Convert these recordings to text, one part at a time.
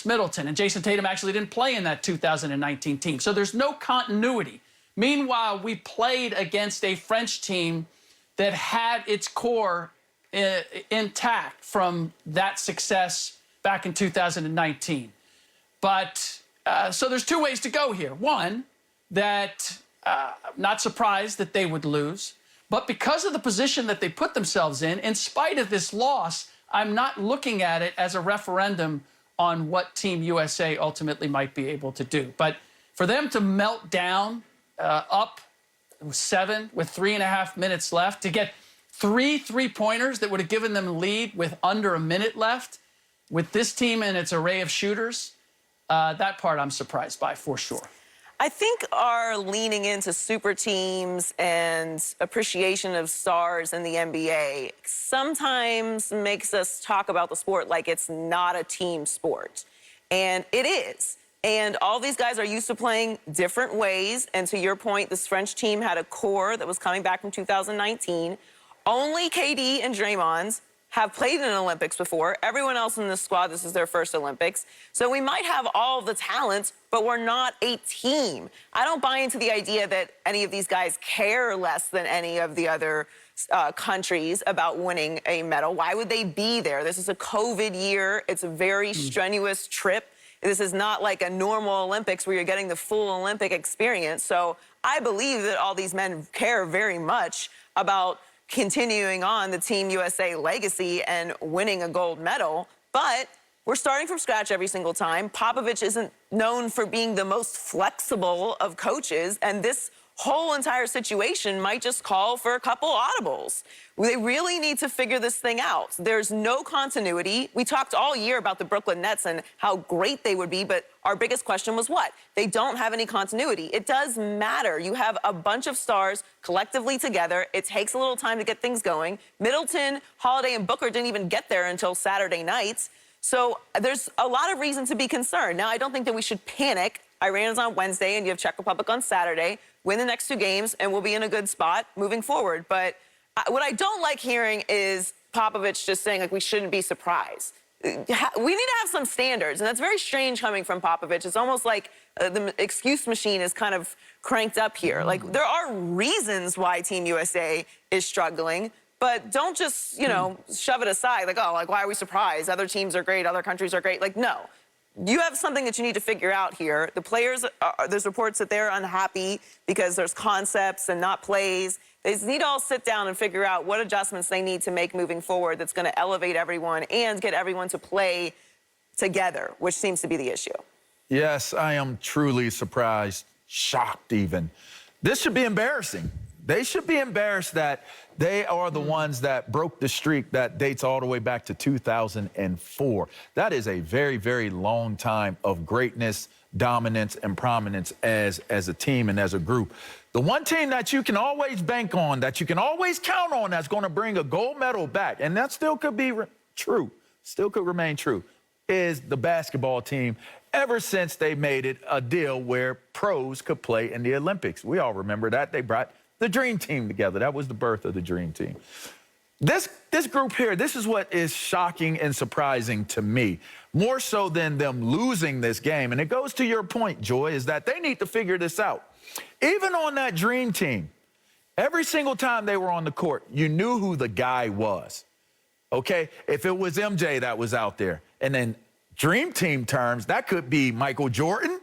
Middleton, and Jason Tatum actually didn't play in that 2019 team. So there's no continuity. Meanwhile, we played against a French team that had its core intact from that success back in 2019. But so there's two ways to go here. One, that not surprised that they would lose, but because of the position that they put themselves in spite of this loss, I'm not looking at it as a referendum on what Team USA ultimately might be able to do. But for them to melt down up 7 with 3.5 minutes left, to get 3 3-pointers that would have given them a lead with under a minute left, with this team and its array of shooters, that part I'm surprised by for sure. I think our leaning into super teams and appreciation of stars in the NBA sometimes makes us talk about the sport like it's not a team sport. And it is. And all these guys are used to playing different ways. And to your point, this French team had a core that was coming back from 2019. Only KD and Draymond have played in the Olympics before. Everyone else in the squad, this is their first Olympics. So we might have all the talent, but we're not a team. I don't buy into the idea that any of these guys care less than any of the other countries about winning a medal. Why would they be there? This is a COVID year. It's a very strenuous trip. This is not like a normal Olympics where you're getting the full Olympic experience. So I believe that all these men care very much about continuing on the Team USA legacy and winning a gold medal. But we're starting from scratch every single time. Popovich isn't known for being the most flexible of coaches, and this whole entire situation might just call for a couple audibles. They really need to figure this thing out. There's no continuity. We talked all year about the Brooklyn Nets and how great they would be, but our biggest question was what? They don't have any continuity. It does matter. You have a bunch of stars collectively together. It takes a little time to get things going. Middleton, Holiday, and Booker didn't even get there until Saturday nights. So there's a lot of reason to be concerned. Now, I don't think that we should panic. Iran is on Wednesday, and you have Czech Republic on Saturday. Win the next 2 games, and we'll be in a good spot moving forward. But what I don't like hearing is Popovich just saying, like, we shouldn't be surprised. We need to have some standards, and that's very strange coming from Popovich. It's almost like the excuse machine is kind of cranked up here. Like, there are reasons why Team USA is struggling, but don't just, you know, shove it aside. Like, oh, like, why are we surprised? Other teams are great. Other countries are great. Like, no. You have something that you need to figure out here. The players, there's reports that they're unhappy because there's concepts and not plays. They need to all sit down and figure out what adjustments they need to make moving forward that's going to elevate everyone and get everyone to play together, which seems to be the issue. Yes, I am truly surprised, shocked even. This should be embarrassing. They should be embarrassed that they are the ones that broke the streak that dates all the way back to 2004. That is a very, very long time of greatness, dominance, and prominence as a team and as a group. The one team that you can always bank on, that you can always count on that's going to bring a gold medal back, and that still could be true, still could remain true, is the basketball team ever since they made it a deal where pros could play in the Olympics. We all remember that. They brought the Dream Team together. That was the birth of the Dream Team. This group here, this is what is shocking and surprising to me, more so than them losing this game. And it goes to your point, Joy, is that they need to figure this out. Even on that Dream Team, every single time they were on the court, you knew who the guy was, okay? If it was MJ that was out there, and then Dream Team terms, that could be Michael Jordan,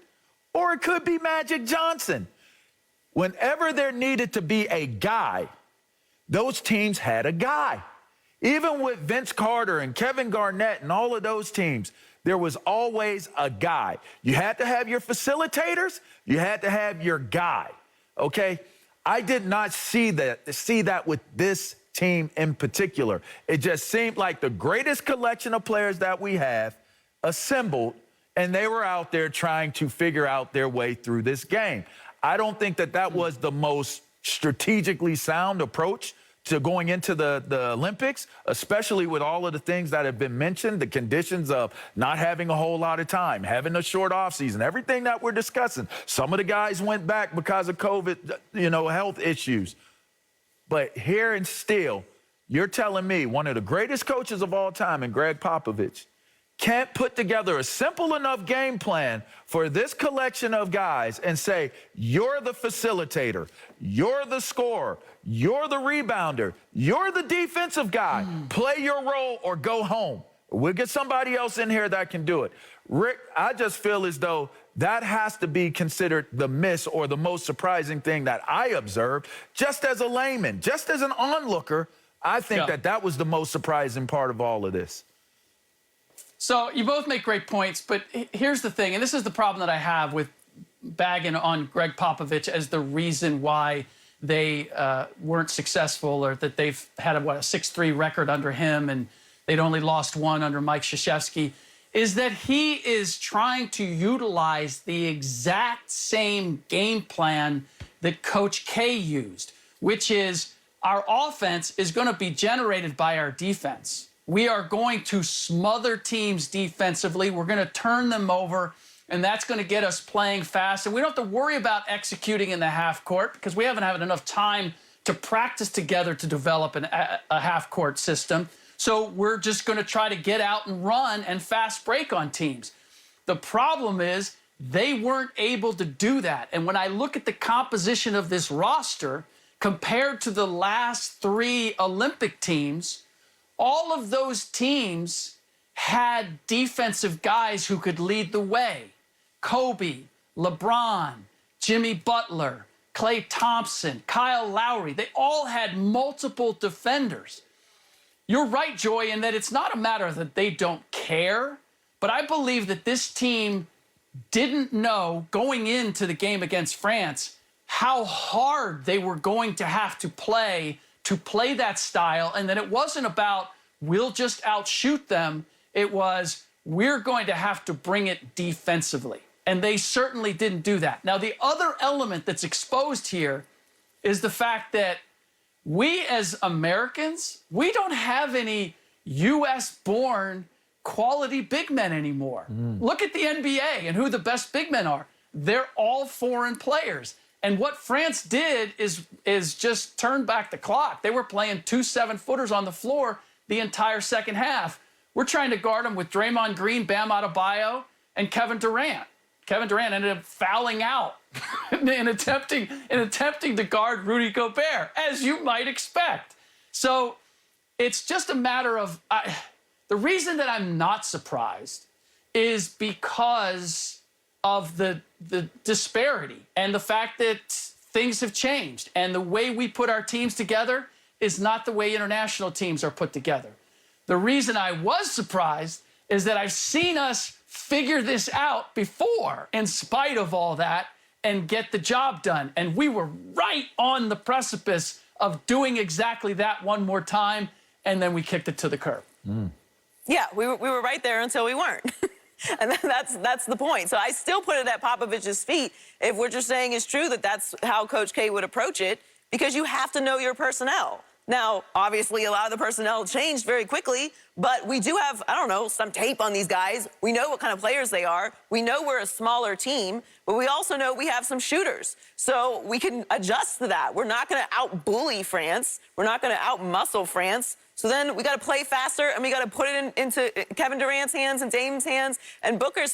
or it could be Magic Johnson. Whenever there needed to be a guy, those teams had a guy. Even with Vince Carter and Kevin Garnett and all of those teams, there was always a guy. You had to have your facilitators. You had to have your guy, okay? I did not see that with this team in particular. It just seemed like the greatest collection of players that we have assembled, and they were out there trying to figure out their way through this game. I don't think that was the most strategically sound approach to going into the Olympics, especially with all of the things that have been mentioned, the conditions of not having a whole lot of time, having a short offseason, everything that we're discussing. Some of the guys went back because of COVID, you know, health issues. But here and still, you're telling me one of the greatest coaches of all time, and Greg Popovich, can't put together a simple enough game plan for this collection of guys and say, you're the facilitator, you're the scorer, you're the rebounder, you're the defensive guy, play your role or go home. We'll get somebody else in here that can do it. Rick, I just feel as though that has to be considered the miss or the most surprising thing that I observed, just as a layman, just as an onlooker. I think that was the most surprising part of all of this. So you both make great points, but here's the thing, and this is the problem that I have with bagging on Greg Popovich as the reason why they weren't successful, or that they've had a 6-3 record under him and they'd only lost one under Mike Krzyzewski, is that he is trying to utilize the exact same game plan that Coach K used, which is our offense is going to be generated by our defense. We are going to smother teams defensively. We're going to turn them over, and that's going to get us playing fast. And we don't have to worry about executing in the half court because we haven't had enough time to practice together to develop a half court system. So we're just going to try to get out and run and fast break on teams. The problem is they weren't able to do that. And when I look at the composition of this roster compared to the last 3 Olympic teams, all of those teams had defensive guys who could lead the way. Kobe, LeBron, Jimmy Butler, Klay Thompson, Kyle Lowry. They all had multiple defenders. You're right, Joy, in that it's not a matter that they don't care, but I believe that this team didn't know going into the game against France how hard they were going to have to play that style, and that it wasn't about we'll just outshoot them. It was we're going to have to bring it defensively, and they certainly didn't do that. Now, the other element that's exposed here is the fact that we as Americans, we don't have any U.S.-born quality big men anymore. Look at the NBA and who the best big men are. They're all foreign players. And what France did is just turn back the clock. They were playing 2 7-footers on the floor the entire second half. We're trying to guard them with Draymond Green, Bam Adebayo, and Kevin Durant. Kevin Durant ended up fouling out in attempting to guard Rudy Gobert, as you might expect. So it's just a matter of the reason that I'm not surprised is because of the disparity and the fact that things have changed, and the way we put our teams together is not the way international teams are put together. The reason I was surprised is that I've seen us figure this out before in spite of all that and get the job done. And we were right on the precipice of doing exactly that one more time, and then we kicked it to the curb. Yeah, we were right there until we weren't. And that's the point. So I still put it at Popovich's feet if what you're saying is true, that that's how Coach K would approach it, because you have to know your personnel. Now, obviously, a lot of the personnel changed very quickly, but we do have, I don't know, some tape on these guys. We know what kind of players they are. We know we're a smaller team, but we also know we have some shooters. So we can adjust to that. We're not going to out-bully France. We're not going to out-muscle France. So then we got to play faster, and we got to put it into Kevin Durant's hands and Dame's hands and Booker's hands.